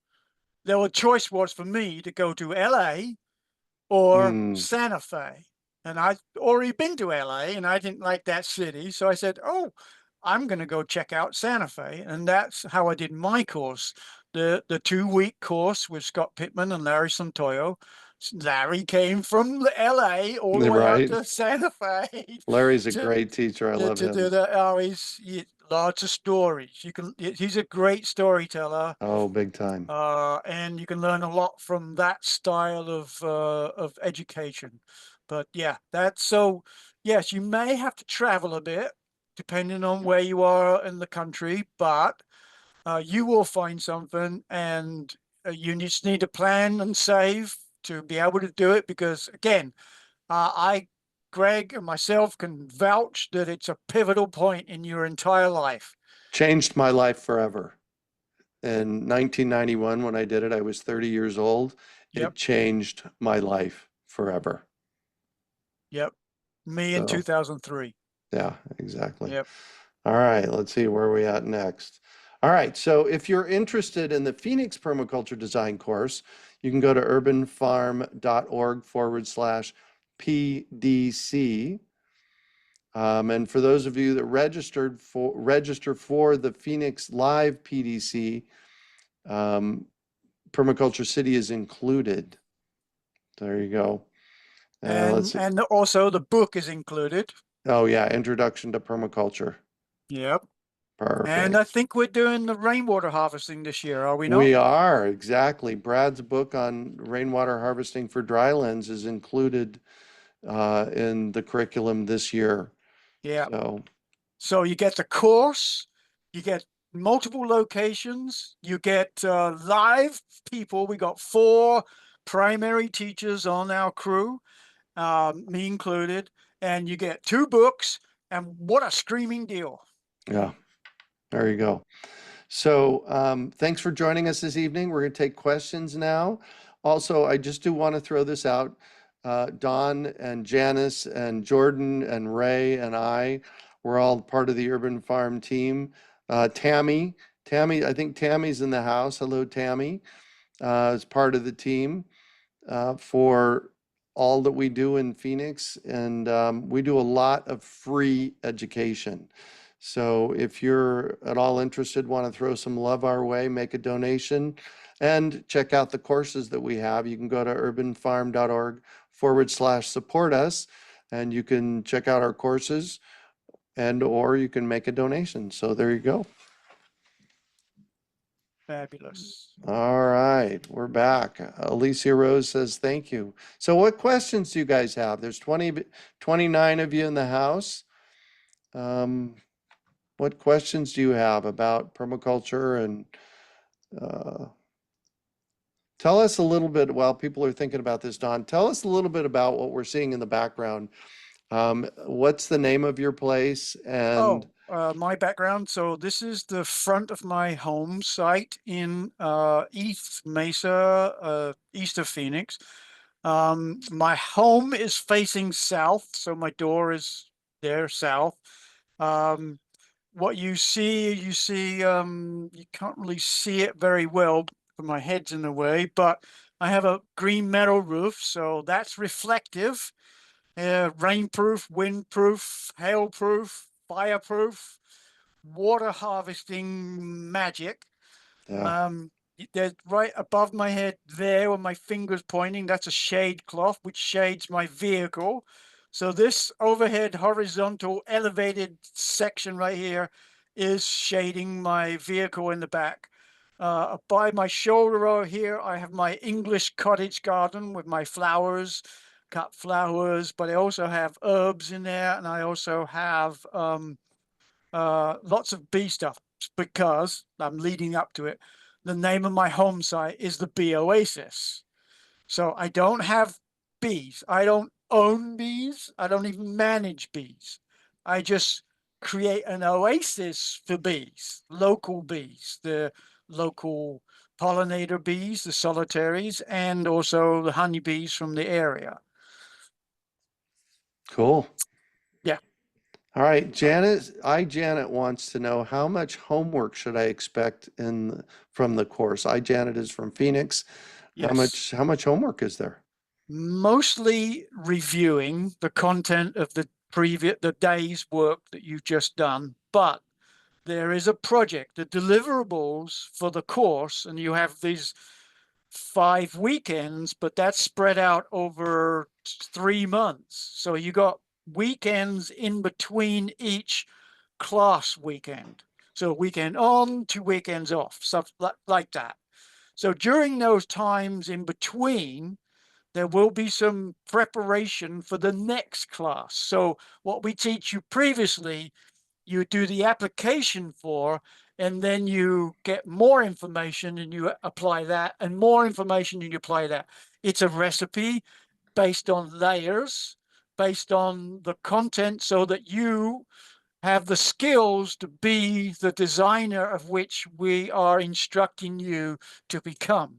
The choice was for me to go to LA or Santa Fe. And I'd already been to LA and I didn't like that city. So I said, oh, I'm going to go check out Santa Fe. And that's how I did my course. The 2-week course with Scott Pittman and Larry Santoyo. Larry came from LA all the way out to Santa Fe. Larry's a great teacher. I love him. He's lots of stories. He's a great storyteller. Oh, big time. And you can learn a lot from that style of education. But yeah, that's so. Yes, you may have to travel a bit depending on where you are in the country, but you will find something, and you just need to plan and save to be able to do it. Because again, Greg and myself can vouch that it's a pivotal point in your entire life. Changed my life forever. In 1991, when I did it, I was 30 years old. Yep. It changed my life forever. Yep. Me in 2003. Yeah, exactly. Yep. All right, let's see where we at next. All right, so if you're interested in the Phoenix Permaculture Design course, you can go to urbanfarm.org/PDC. And for those of you that register for the Phoenix Live PDC, Permaculture City is included. There you go. And also the book is included. Oh yeah, Introduction to Permaculture. Yep. Perfect. And I think we're doing the rainwater harvesting this year, are we not? We are, exactly. Brad's book on rainwater harvesting for drylands is included in the curriculum this year. Yeah. So, So you get the course, you get multiple locations, you get live people. We got 4 primary teachers on our crew, me included, and you get 2 books. And what a screaming deal! yeah, there you go. So, thanks for joining us this evening. We're going to take questions now. Also, I just do want to throw this out. Don and Janice and Jordan and Ray and I, we're all part of the Urban Farm team. Tammy, I think Tammy's in the house. Hello, Tammy, is part of the team for all that we do in Phoenix. And we do a lot of free education. So if you're at all interested, want to throw some love our way, make a donation and check out the courses that we have. You can go to urbanfarm.org/support us, and you can check out our courses and or you can make a donation. So there you go. Fabulous. All right, we're back. Alicia Rose says thank you. So what questions do you guys have? There's 29 of you in the house. What questions do you have about permaculture and uh, tell us a little bit while people are thinking about this, Don, tell us a little bit about what we're seeing in the background. What's the name of your place? And My background. So this is the front of my home site in East Mesa, east of Phoenix. My home is facing south, so my door is there south. Um, what you see, you can't really see it very well, but my head's in the way, but I have a green metal roof, so that's reflective, rainproof, windproof, hailproof, fireproof, water harvesting magic. yeah, Um, there's right above my head there where my finger's pointing, that's a shade cloth which shades my vehicle. So this overhead horizontal elevated section right here is shading my vehicle in the back. By my shoulder over here, I have my English cottage garden with my flowers, cut flowers, but I also have herbs in there, and I also have lots of bee stuff because I'm leading up to it. The name of my home site is the Bee Oasis. So I don't have bees. I don't own bees. I don't even manage bees. I just create an oasis for bees, the local pollinator bees, the solitaries, and also the honeybees from the area. cool. Yeah. All right, Janet wants to know how much homework should I expect from the course? Janet is from Phoenix. Yes. How much homework is there? Mostly reviewing the content of the day's work that you've just done, but there is a project, the deliverables for the course, and you have these 5 weekends, but that's spread out over 3 months. So you got weekends in between each class weekend. So weekend on, 2 weekends off, stuff like that. So during those times in between, there will be some preparation for the next class. So what we teach you previously, you do the application for, and then you get more information and you apply that, and more information and you apply that. It's a recipe based on layers, based on the content, so that you have the skills to be the designer of which we are instructing you to become.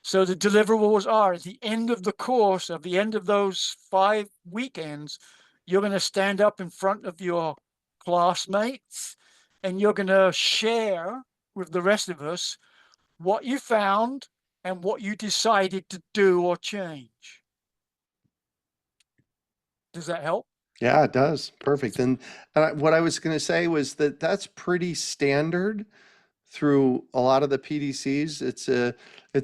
So the deliverables are at the end of the course, at the end of those 5 weekends, you're going to stand up in front of your classmates and you're going to share with the rest of us what you found and what you decided to do or change. Does that help? Yeah, it does. Perfect. And what I was going to say was that that's pretty standard through a lot of the PDCs. It's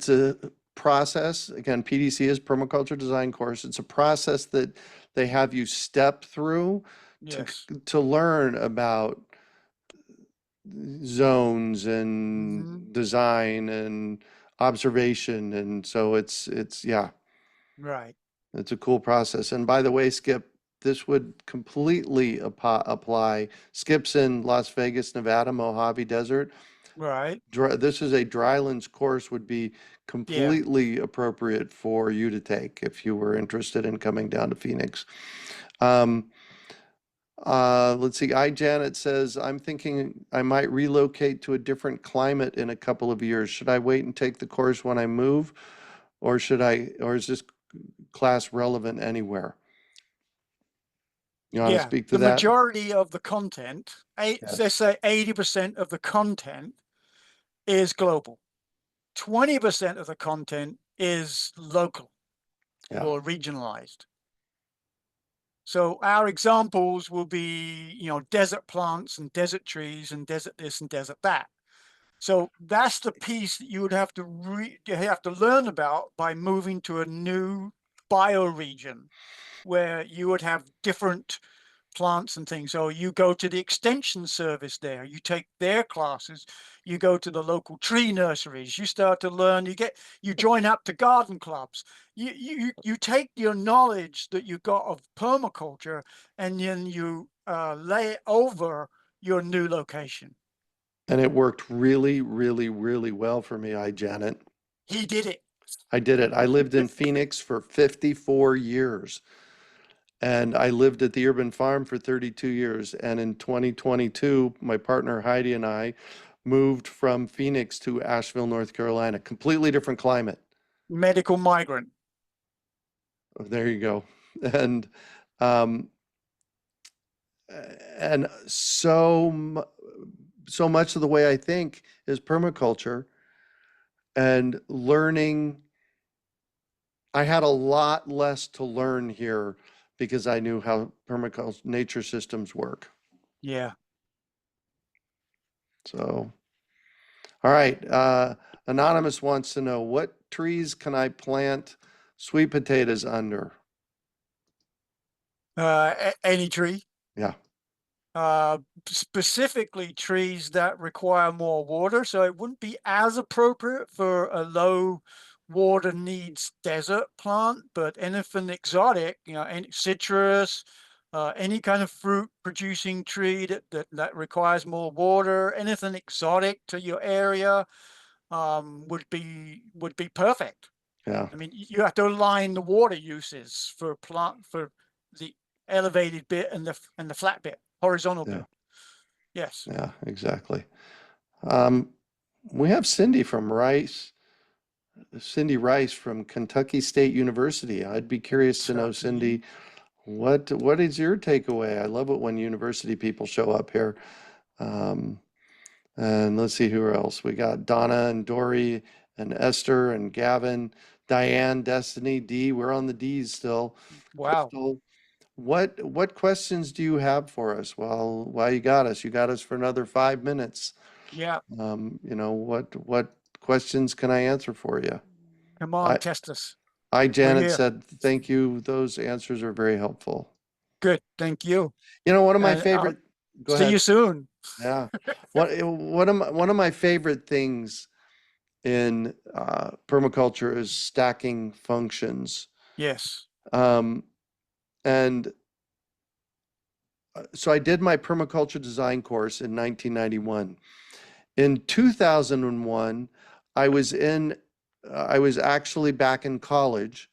a process. Again, PDC is permaculture design course. It's a process that they have you step through to Yes. to learn about zones and Hmm. design and observation. And so it's yeah. Right. It's a cool process. And by the way, Skip, this would completely apply. Skip's in Las Vegas, Nevada, Mojave Desert. Right. This is a drylands course would be Yeah. completely appropriate for you to take if you were interested in coming down to Phoenix. Um, let's see. Janet says, I'm thinking I might relocate to a different climate in a couple of years. Should I wait and take the course when I move, or or is this class relevant anywhere? You want to Yeah. speak to The that? majority of the content, let's Yes. say 80% of the content is global. 20% of the content is local Yeah. or regionalized. So our examples will be, desert plants and desert trees and desert this and desert that. So that's the piece that you would have to learn about by moving to a new bioregion where you would have different plants and things. So you go to the extension service there, you take their classes, you go to the local tree nurseries, you start to learn, you join up to garden clubs. You take your knowledge that you got of permaculture and then you lay it over your new location. And it worked really, really, really well for me, Janet. He did it. I did it. I lived in Phoenix for 54 years. And I lived at the urban farm for 32 years. And in 2022, my partner Heidi and I moved from Phoenix to Asheville, North Carolina. Completely different climate. Medical migrant. There you go. And um, and so much of the way I think is permaculture and learning. I had a lot less to learn here because I knew how permaculture nature systems work. Yeah. So, all right. Anonymous wants to know, what trees can I plant sweet potatoes under? Any tree. Yeah. Specifically trees that require more water. So it wouldn't be as appropriate for a low water needs desert plant, but anything exotic, any citrus, any kind of fruit producing tree that requires more water, anything exotic to your area, would be perfect. Yeah. I mean, you have to align the water uses for the elevated bit and the flat bit, horizontal Yeah. bit. Yes. Yeah, exactly. Um, we have Cindy Rice from Kentucky State University. I'd be curious to know, Cindy, what is your takeaway? I love it when university people show up here. Um, and let's see who else. We got Donna and Dory and Esther and Gavin, Diane, Destiny, Dee. We're on the D's still. Wow. Crystal, what questions do you have for us? While you got us, for another 5 minutes. Yeah. What questions can I answer for you? Come on, I test us. We're Janet here. said, thank you. Those answers are very helpful. Good. Thank you. One of my And I'll favorite, go see you ahead. soon. Yeah. One of my favorite things in permaculture is stacking functions. Yes. Um, and so I did my permaculture design course in 1991. In 2001, I was in, I was actually back in college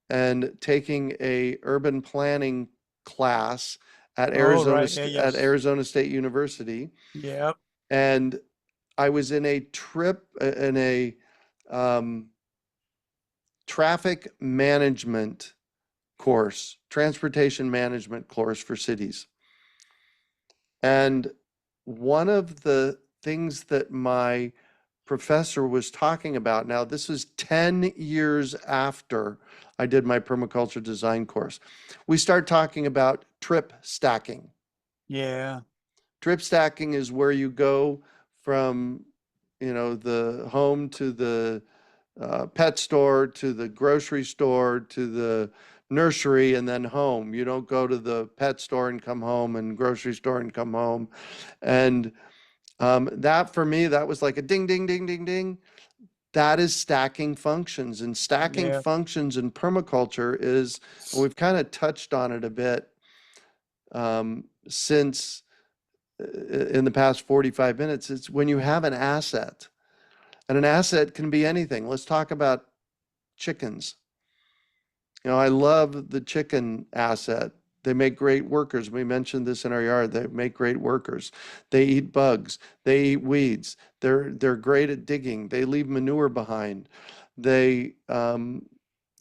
and taking a urban planning class at Oh, right. Yeah. Yes. Arizona State University, Yeah. and I was in a um, traffic management course, transportation management course for cities. And one of the things that my professor was talking about, now this was 10 years after I did my permaculture design course, we start talking about trip stacking. Yeah. Trip stacking is where you go from, the home to the pet store to the grocery store to the nursery and then home. You don't go to the pet store and come home and grocery store and come home. And that for me, that was like a ding, ding, ding, ding, ding. That is stacking functions, and stacking Yeah. functions in permaculture is, and we've kind of touched on it a bit since in the past 45 minutes. It's when you have an asset, and an asset can be anything. Let's talk about chickens. I love the chicken asset. They make great workers. We mentioned this in our yard. They make great workers. They eat bugs. They eat weeds. They're great at digging. They leave manure behind. They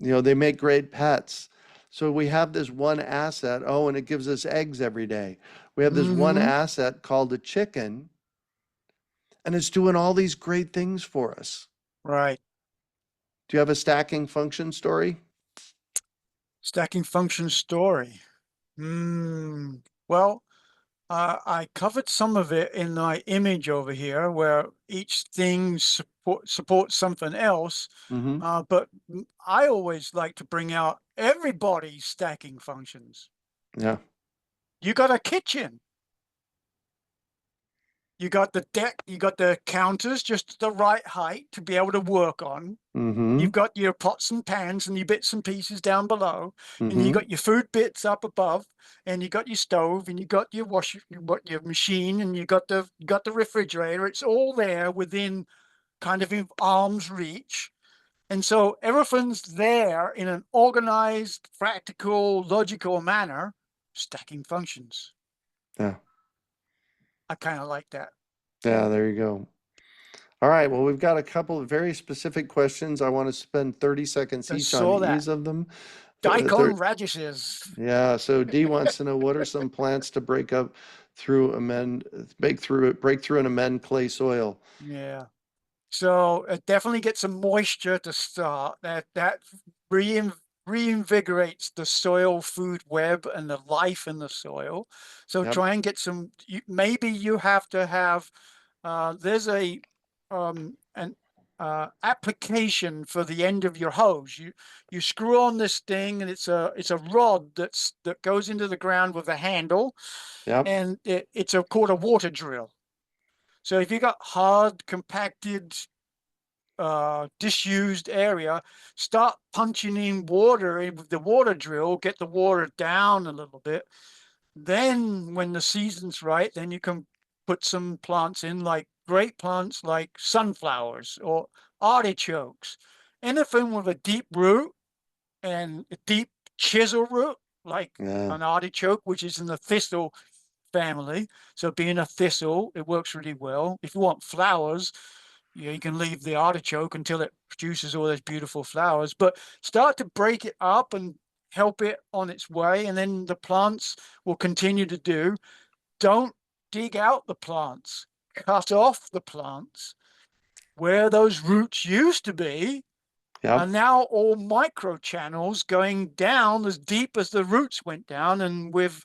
they make great pets. So we have this one asset. Oh, and it gives us eggs every day. We have this one Mm-hmm. asset called a chicken, and it's doing all these great things for us. Right. Do you have a stacking function story? Stacking function story. Well, I covered some of it in my image over here, where each thing supports something else. Mm-hmm. But I always like to bring out everybody's stacking functions. Yeah. You got a kitchen. You got the deck. You got the counters just the right height to be able to work on. Mm-hmm. You've got your pots and pans and your bits and pieces down below, and you Mm-hmm. got your food bits up above, and you got your stove, and you got your your machine, and you got the refrigerator. It's all there within kind of in arm's reach, and so everything's there in an organized, practical, logical manner, stacking functions. Yeah. I kind of like that. Yeah, there you go. All right. Well, we've got a couple of very specific questions. I want to spend 30 seconds I each on saw that. ease of them. Daikon radishes. Yeah. So D wants to know, what are some plants to break up through break through and amend clay soil? Yeah. So definitely get some moisture to start. That rein, reinvigorates the soil food web and the life in the soil. So Yep. try and get some. Maybe you have to have. There's an application for the end of your hose. You screw on this thing, and it's a rod that goes into the ground with a handle, Yep. and it's called a water drill. So if you got hard compacted disused area, start punching in water in with the water drill, get the water down a little bit. Then when the season's right, then you can put some plants in, like great plants like sunflowers or artichokes. Anything with a deep root and a deep chisel root, like Yeah. an artichoke, which is in the thistle family. So being a thistle, it works really well. If you want flowers, you can leave the artichoke until it produces all those beautiful flowers, but start to break it up and help it on its way. And then the plants will continue to do. Don't dig out the plants, cut off the plants. Where those roots used to be are Yep. now all micro channels going down as deep as the roots went down. And with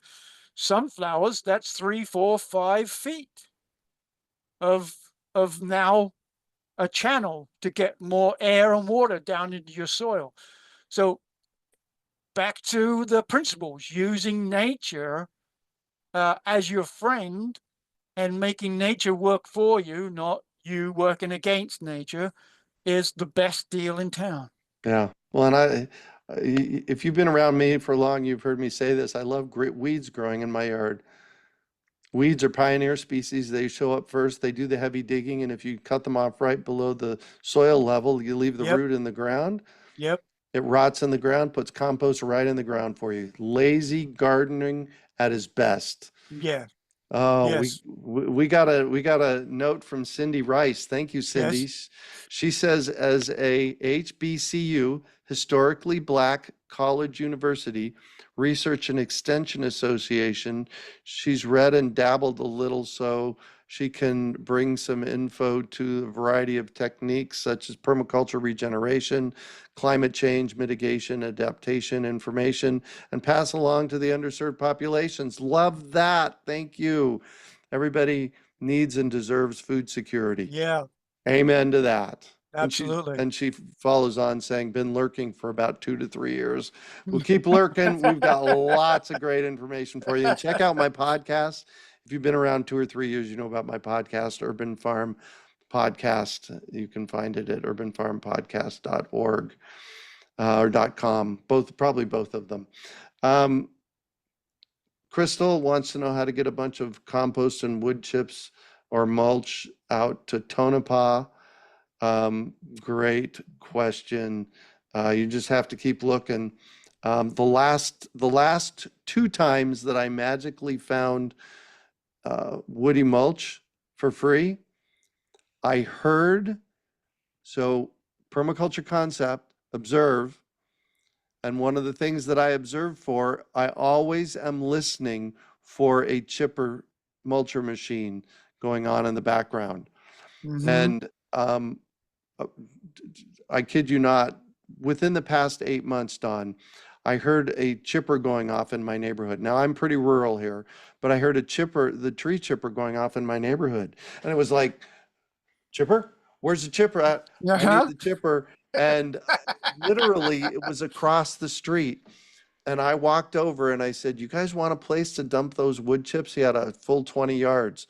sunflowers, that's 3, 4, 5 feet of now a channel to get more air and water down into your soil. So back to the principles, using nature as your friend and making nature work for you, not you working against nature, is the best deal in town. Yeah. Well, and if you've been around me for long, you've heard me say this. I love great weeds growing in my yard. Weeds are pioneer species. They show up first. They do the heavy digging, and if you cut them off right below the soil level, you leave the Yep. root in the ground. Yep. It rots in the ground, puts compost right in the ground for you. Lazy gardening at its best. Yeah. Oh, Yes. we got a note from Cindy Rice. Thank you, Cindy. Yes. She says, as a HBCU, historically black college university, research and extension association, she's read and dabbled a little, so she can bring some info to a variety of techniques such as permaculture regeneration, climate change mitigation, adaptation information, and pass along to the underserved populations. Love that. Thank you. Everybody needs and deserves food security. Yeah. Amen to that. And she Absolutely. and she follows on saying, been lurking for about 2 to 3 years. We'll keep lurking. We've got lots of great information for you. And check out my podcast. If you've been around 2 or 3 years, you know about my podcast, Urban Farm podcast. You can find it at urbanfarmpodcast.org or .com, probably both of them. Um, Crystal wants to know how to get a bunch of compost and wood chips or mulch out to Tonopah. Great question. You just have to keep looking. The last two times that I magically found woody mulch for free, I heard, so permaculture concept, observe. And one of the things that I observe for, I always am listening for a chipper mulcher machine going on in the background. Mm-hmm. And uh, I kid you not, within the past 8 months, Don, I heard a chipper going off in my neighborhood. Now I'm pretty rural here, but I heard the tree chipper going off in my neighborhood. And it was like, chipper? Where's the chipper at? I need Uh-huh. the chipper. And literally, it was across the street. And I walked over and I said, "You guys want a place to dump those wood chips?" He had a full 20 yards.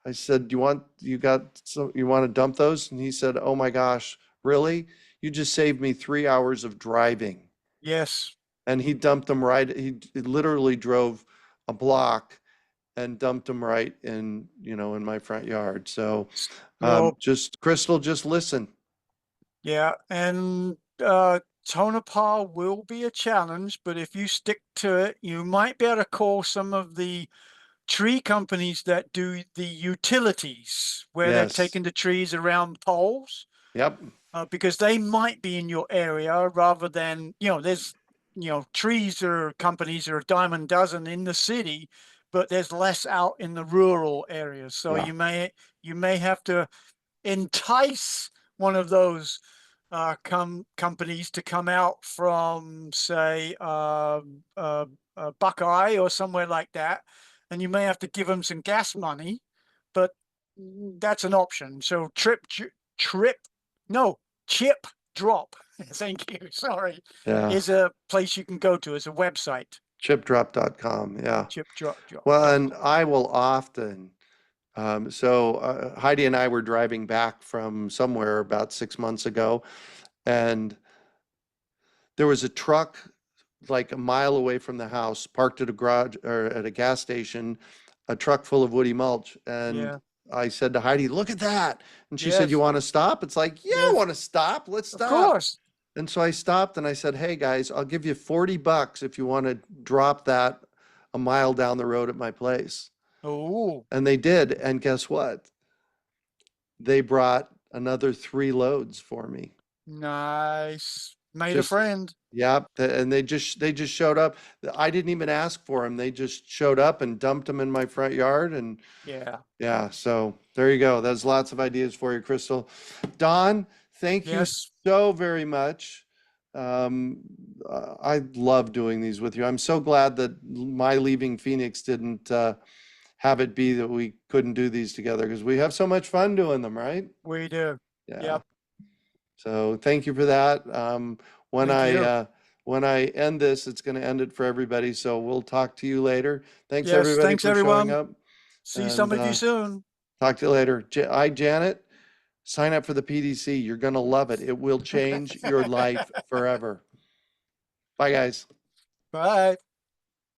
I said, "You want to dump those?" And he said, "Oh my gosh, really? You just saved me 3 hours of driving." Yes. And he dumped them right. He literally drove a block and dumped them right in my front yard. So Well, just Crystal, just listen. yeah, and Tonopah will be a challenge, but if you stick to it, you might be able to call some of the tree companies that do the utilities, where they're Yes. taking the trees around poles, Yep. because they might be in your area rather than, there's, trees or companies are a dime a dozen in the city, but there's less out in the rural areas. So Yeah. you may have to entice one of those companies to come out from, say, Buckeye or somewhere like that, and you may have to give them some gas money, but that's an option. So no, Chip Drop. Thank you. Sorry, Yeah. is a place you can go to. It's a website. Chipdrop.com. Yeah. Well, and Chipdrop.com. I will often, Heidi and I were driving back from somewhere about 6 months ago, and there was a truck like a mile away from the house, parked at a garage or at a gas station, a truck full of woody mulch. And Yeah. I said to Heidi, "Look at that." And she said, "You Yes. want to stop?" It's like, "Yeah, I Yes. want to stop. Let's Of stop." course. And so I stopped and I said, "Hey guys, I'll give you $40 if you want to drop that a mile down the road at my place." Oh, And they did. And guess what? They brought another 3 loads for me. nice. Made a Just, friend. yeah. And they just showed up. I didn't even ask for them. They just showed up and dumped them in my front yard. And Yeah. yeah, so there you go. There's lots of ideas for you, Crystal. Don, thank you Yes. so very much. Um, I love doing these with you. I'm so glad that my leaving Phoenix didn't have it be that we couldn't do these together because we have so much fun doing them, right? We do. Yeah. Yep. So thank you for that. When Thank I you. uh, when I end this, it's going to end it for everybody. So we'll talk to you later. Thanks Yes. everybody Thanks, for showing everyone. up, See some and of you soon. talk to you later. Janet, sign up for the PDC. You're going to love it. It will change your life forever. Bye, guys. Bye.